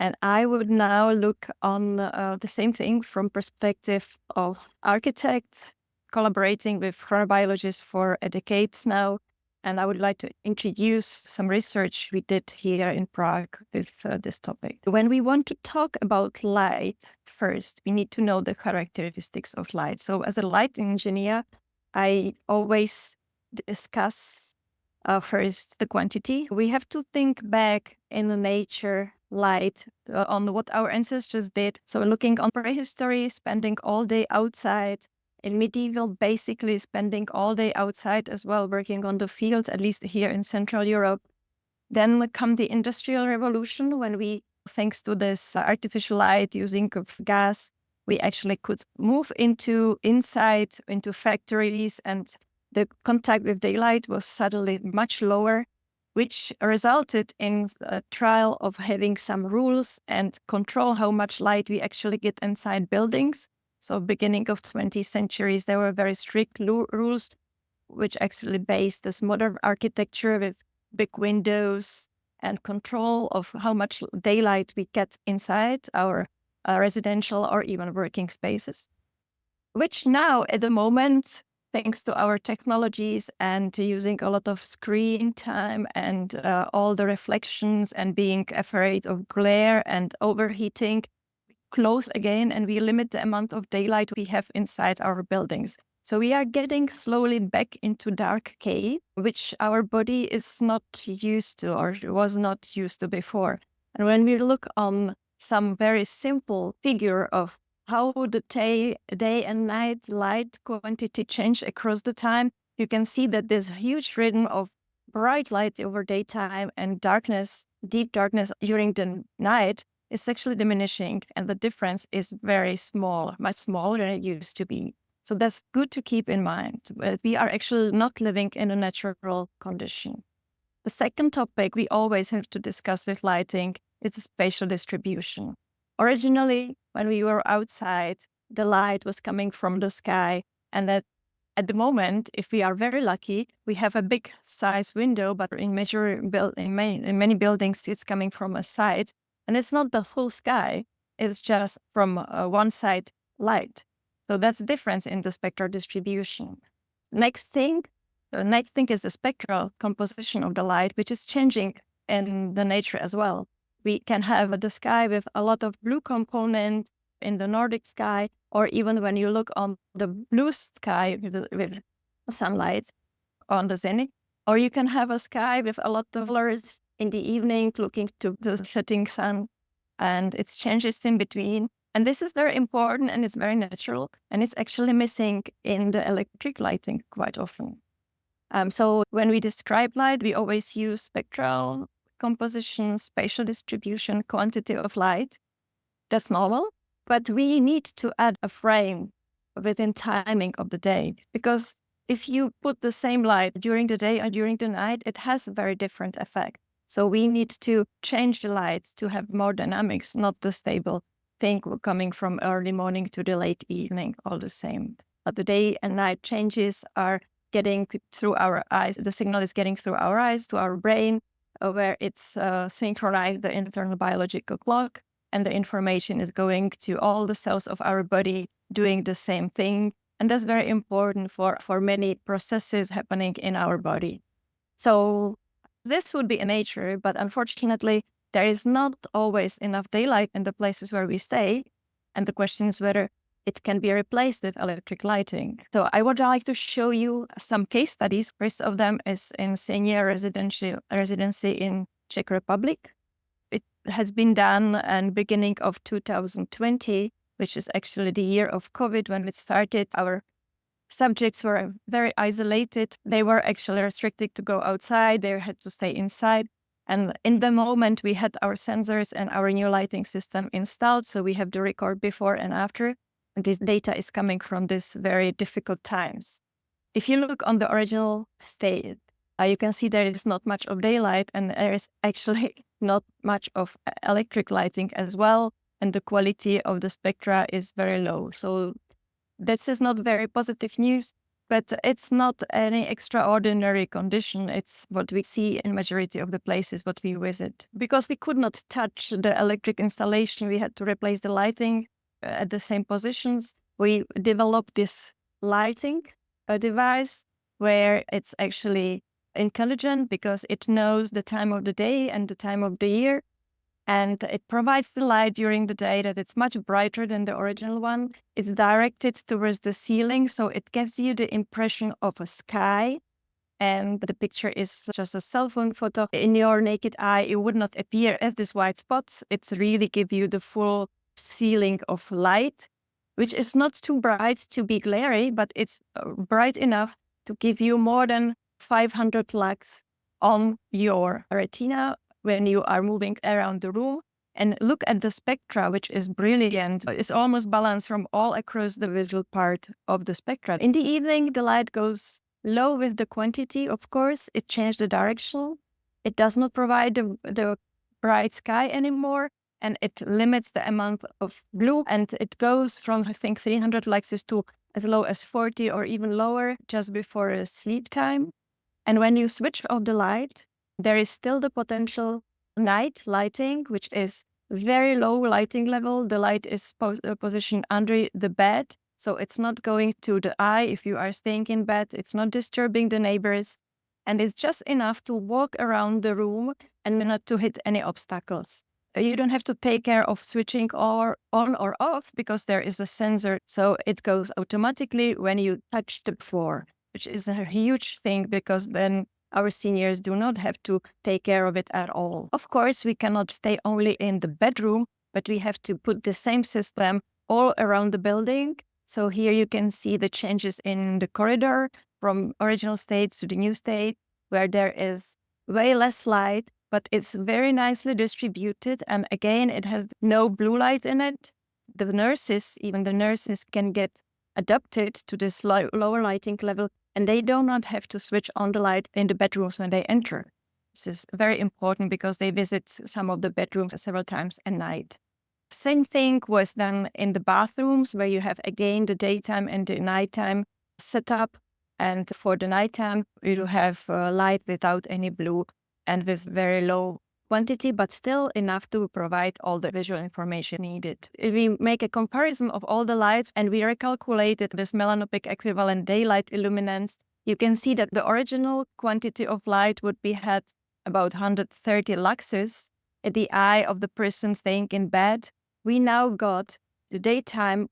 And I would now look on the same thing from perspective of architects, collaborating with chronobiologists for a decade now. And I would like to introduce some research we did here in Prague with this topic. When we want to talk about light, first, we need to know the characteristics of light. So as a light engineer, I always discuss first the quantity. We have to think back in the nature light on what our ancestors did. So looking on prehistory, spending all day outside. In medieval, basically spending all day outside as well, working on the fields, at least here in Central Europe. Then come the Industrial Revolution, when we, thanks to this artificial light using of gas, we actually could move inside into factories, and the contact with daylight was suddenly much lower, which resulted in a trial of having some rules and control how much light we actually get inside buildings. So beginning of 20th centuries, there were very strict rules, which actually based this modern architecture with big windows and control of how much daylight we get inside our residential or even working spaces, which now at the moment, thanks to our technologies and using a lot of screen time and all the reflections and being afraid of glare and overheating, close again, and we limit the amount of daylight we have inside our buildings. So we are getting slowly back into dark cave, which our body is not used to or was not used to before. And when we look on some very simple figure of how would the day and night light quantity change across the time, you can see that this huge rhythm of bright light over daytime and darkness, deep darkness during the night, is actually diminishing, and the difference is very small, much smaller than it used to be. So that's good to keep in mind. We are actually not living in a natural condition. The second topic we always have to discuss with lighting is the spatial distribution. Originally, when we were outside, the light was coming from the sky, and that at the moment, if we are very lucky, we have a big size window, but in many buildings, it's coming from a side. And it's not the full sky, it's just from one side light. So that's the difference in the spectral distribution. The next thing is the spectral composition of the light, which is changing in the nature as well. We can have the sky with a lot of blue component in the Nordic sky, or even when you look on the blue sky with sunlight on the zenith, or you can have a sky with a lot of colors in the evening, looking to the setting sun, and it changes in between. And this is very important, and it's very natural, and it's actually missing in the electric lighting quite often. So when we describe light, we always use spectral composition, spatial distribution, quantity of light. That's normal, but we need to add a frame within timing of the day, because if you put the same light during the day or during the night, it has a very different effect. So we need to change the lights to have more dynamics, not the stable thing coming from early morning to the late evening, all the same. But the day and night changes are getting through our eyes. The signal is getting through our eyes to our brain, where it's synchronized the internal biological clock, and the information is going to all the cells of our body doing the same thing. And that's very important for many processes happening in our body. So this would be a nature, but unfortunately, there is not always enough daylight in the places where we stay. And the question is whether it can be replaced with electric lighting. So I would like to show you some case studies. First of them is in senior residency in Czech Republic. It has been done in beginning of 2020, which is actually the year of COVID when it started. Our subjects were very isolated. They were actually restricted to go outside. They had to stay inside. And in the moment, we had our sensors and our new lighting system installed. So we have the record before and after. And this data is coming from these very difficult times. If you look on the original state, you can see there is not much of daylight, and there is actually not much of electric lighting as well. And the quality of the spectra is very low. So this is not very positive news. But it's not any extraordinary condition. It's what we see in majority of the places what we visit. Because we could not touch the electric installation, we had to replace the lighting at the same positions. We developed this lighting device where it's actually intelligent because it knows the time of the day and the time of the year. And it provides the light during the day that it's much brighter than the original one. It's directed towards the ceiling, so it gives you the impression of a sky. And the picture is just a cell phone photo. In your naked eye, it would not appear as these white spots. It's really give you the full ceiling of light, which is not too bright to be glary, but it's bright enough to give you more than 500 lux on your retina when you are moving around the room. And look at the spectra, which is brilliant. It's almost balanced from all across the visual part of the spectra. In the evening, the light goes low with the quantity, of course. It changed the direction. It does not provide the bright sky anymore, and it limits the amount of blue. And it goes from, I think, 300 luxes to as low as 40 or even lower just before sleep time. And when you switch off the light, there is still the potential night lighting, which is very low lighting level. The light is positioned under the bed, so it's not going to the eye if you are staying in bed. It's not disturbing the neighbors, and it's just enough to walk around the room and not to hit any obstacles. You don't have to take care of switching or on or off because there is a sensor, so it goes automatically when you touch the floor, which is a huge thing because then our seniors do not have to take care of it at all. Of course, we cannot stay only in the bedroom, but we have to put the same system all around the building. So here you can see the changes in the corridor from original state to the new state, where there is way less light, but it's very nicely distributed. And again, it has no blue light in it. Even the nurses can get adapted to this lower lighting level, and they do not have to switch on the light in the bedrooms when they enter. This is very important because they visit some of the bedrooms several times at night. Same thing was done in the bathrooms, where you have again the daytime and the nighttime setup. And for the nighttime, you have light without any blue and with very low quantity, but still enough to provide all the visual information needed. If we make a comparison of all the lights and we recalculated this melanopic equivalent daylight illuminance, you can see that the original quantity of light would be had about 130 luxes at the eye of the person staying in bed. We now got the daytime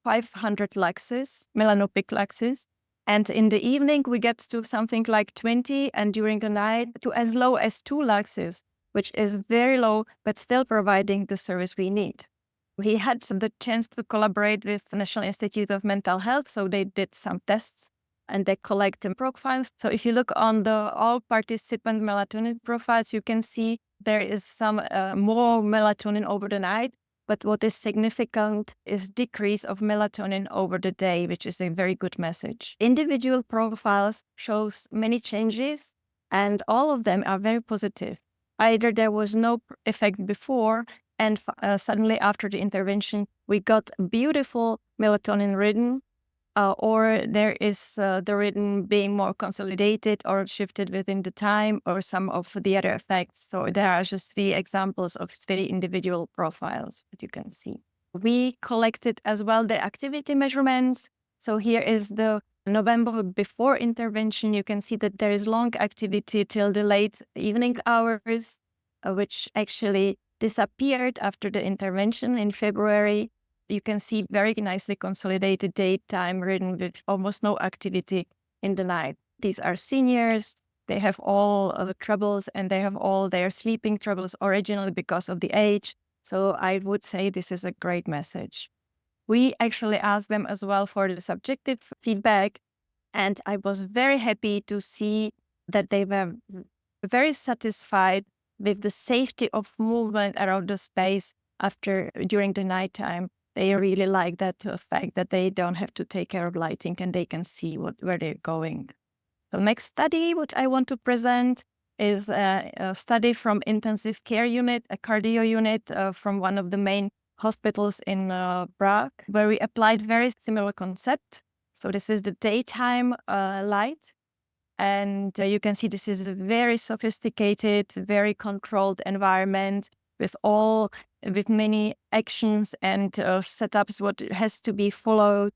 500 luxes, melanopic luxes, and in the evening we get to something like 20, and during the night to as low as 2 luxes, which is very low, but still providing the service we need. We had the chance to collaborate with the National Institute of Mental Health, so they did some tests and they collect the profiles. So if you look on the all participant melatonin profiles, you can see there is some more melatonin over the night, but what is significant is decrease of melatonin over the day, which is a very good message. Individual profiles shows many changes, and all of them are very positive. Either there was no effect before, and suddenly after the intervention, we got beautiful melatonin rhythm, or there is the rhythm being more consolidated or shifted within the time, or some of the other effects. So there are just 3 examples of 3 individual profiles that you can see. We collected as well the activity measurements. So here is the November before intervention. You can see that there is long activity till the late evening hours, which actually disappeared after the intervention in February. You can see very nicely consolidated daytime rhythm with almost no activity in the night. These are seniors. They have all the troubles, and they have all their sleeping troubles originally because of the age. So I would say this is a great message. We actually asked them as well for the subjective feedback, and I was very happy to see that they were very satisfied with the safety of movement around the space during the nighttime. They really like that fact that they don't have to take care of lighting and they can see where they're going. The next study which I want to present is a study from intensive care unit, a cardio unit from one of the main hospitals in Prague, where we applied very similar concept. So this is the daytime light. And you can see this is a very sophisticated, very controlled environment with many actions and setups what has to be followed.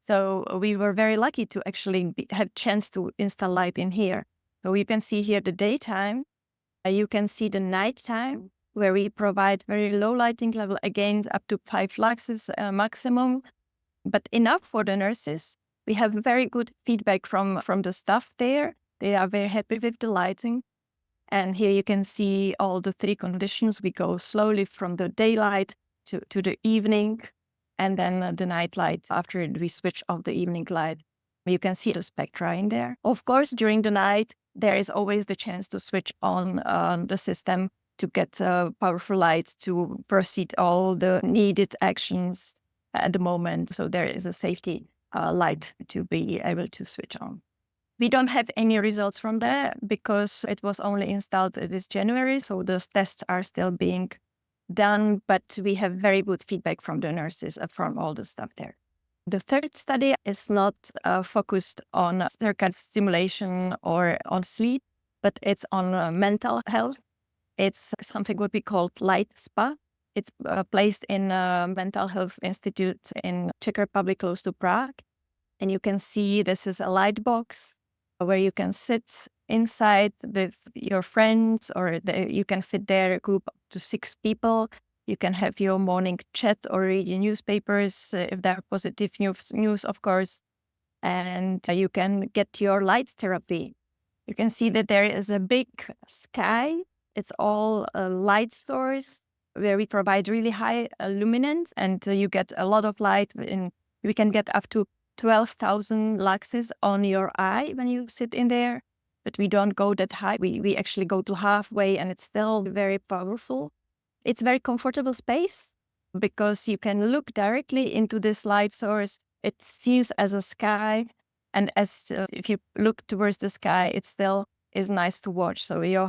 So we were very lucky to actually have chance to install light in here. So you can see here the daytime. You can see the nighttime, where we provide very low lighting level, again up to 5 luxes maximum, but enough for the nurses. We have very good feedback from the staff there. They are very happy with the lighting. And here you can see all the 3 conditions. We go slowly from the daylight to the evening, and then the night light after we switch off the evening light. You can see the spectra in there. Of course, during the night, there is always the chance to switch on the system to get powerful light to proceed all the needed actions at the moment. So there is a safety light to be able to switch on. We don't have any results from that because it was only installed this January. So the tests are still being done, but we have very good feedback from the nurses, from all the staff there. The third study is not focused on circadian stimulation or on sleep, but it's on mental health. It's something what we call Light Spa. It's placed in a mental health institute in Czech Republic, close to Prague. And you can see this is a light box where you can sit inside with your friends, or you can fit there a group up to 6 people. You can have your morning chat or read your newspapers if there are positive news, of course. And you can get your light therapy. You can see that there is a big sky. It's all light source where we provide really high luminance, and you get a lot of light. We can get up to 12,000 luxes on your eye when you sit in there, but we don't go that high. We actually go to halfway, and it's still very powerful. It's a very comfortable space because you can look directly into this light source. It seems as a sky, and as if you look towards the sky, it still is nice to watch. So your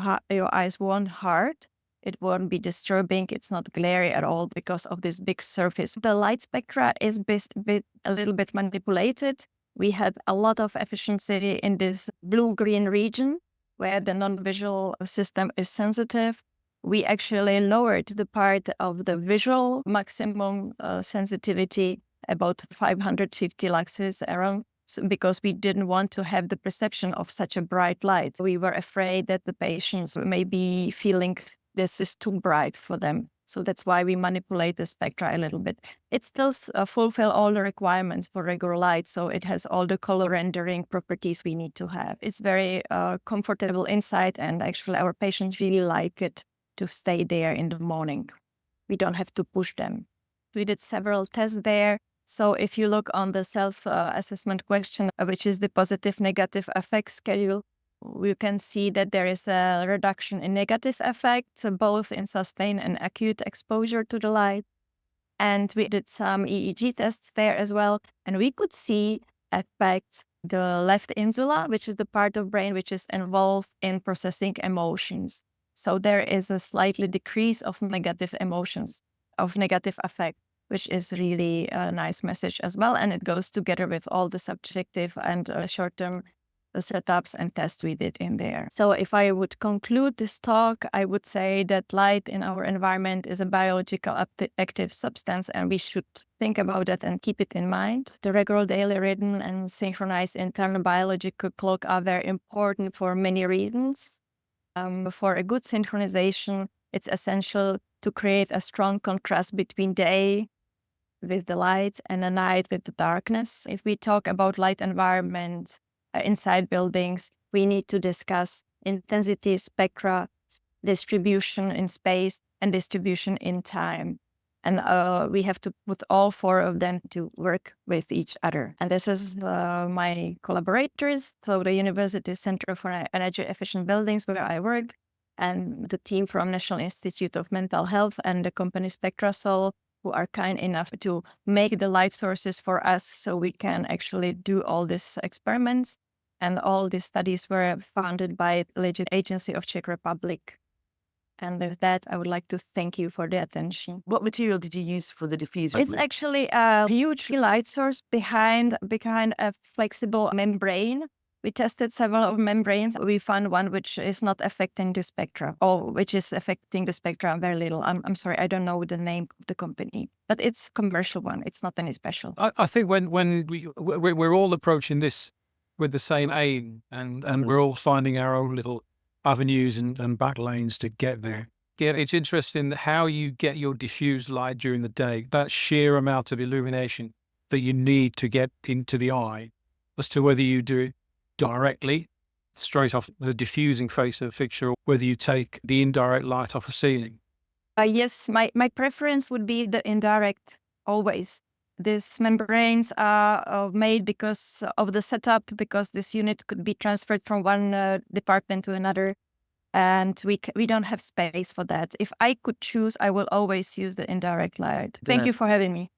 eyes won't hurt. It won't be disturbing. It's not glary at all because of this big surface. The light spectra is a little bit manipulated. We have a lot of efficiency in this blue-green region where the non-visual system is sensitive. We actually lowered the part of the visual maximum sensitivity, about 550 luxes around, because we didn't want to have the perception of such a bright light. We were afraid that the patients may be feeling this is too bright for them. So that's why we manipulate the spectra a little bit. It still fulfill all the requirements for regular light. So it has all the color rendering properties we need to have. It's very comfortable inside, and actually our patients really like it to stay there in the morning. We don't have to push them. We did several tests there. So if you look on the self-assessment question, which is the positive negative effect schedule, we can see that there is a reduction in negative effects, both in sustained and acute exposure to the light. And we did some EEG tests there as well. And we could see effects, the left insula, which is the part of brain which is involved in processing emotions. So there is a slightly decrease of negative emotions, of negative affect, which is really a nice message as well. And it goes together with all the subjective and short-term setups and tests we did in there. So if I would conclude this talk, I would say that light in our environment is a biological active substance, and we should think about that and keep it in mind. The regular daily rhythm and synchronized internal biological clock are very important for many reasons. For a good synchronization, it's essential to create a strong contrast between day with the light and the night with the darkness. If we talk about light environment inside buildings, we need to discuss intensity, spectra, distribution in space, and distribution in time. And we have to put all 4 of them to work with each other. And this is my collaborators. So the University Center for Energy Efficient Buildings, where I work, and the team from National Institute of Mental Health, and the company Spectrasol, who are kind enough to make the light sources for us so we can actually do all these experiments. And all these studies were funded by the Legit Agency of Czech Republic. And with that, I would like to thank you for the attention. What material did you use for the diffuser? It's actually a huge light source behind a flexible membrane. We tested several of membranes. We found one which is not affecting the spectra, or which is affecting the spectra very little. I'm sorry, I don't know the name of the company, but it's a commercial one. It's not any special. I think when we're all approaching this with the same aim, and we're all finding our own little avenues and back lanes to get there. Yeah, it's interesting how you get your diffused light during the day, that sheer amount of illumination that you need to get into the eye, as to whether you do it directly, straight off the diffusing face of a fixture, or whether you take the indirect light off a ceiling. Yes, my preference would be the indirect always. These membranes are made because of the setup, because this unit could be transferred from one department to another, and we don't have space for that. If I could choose, I will always use the indirect light. Thank you for having me.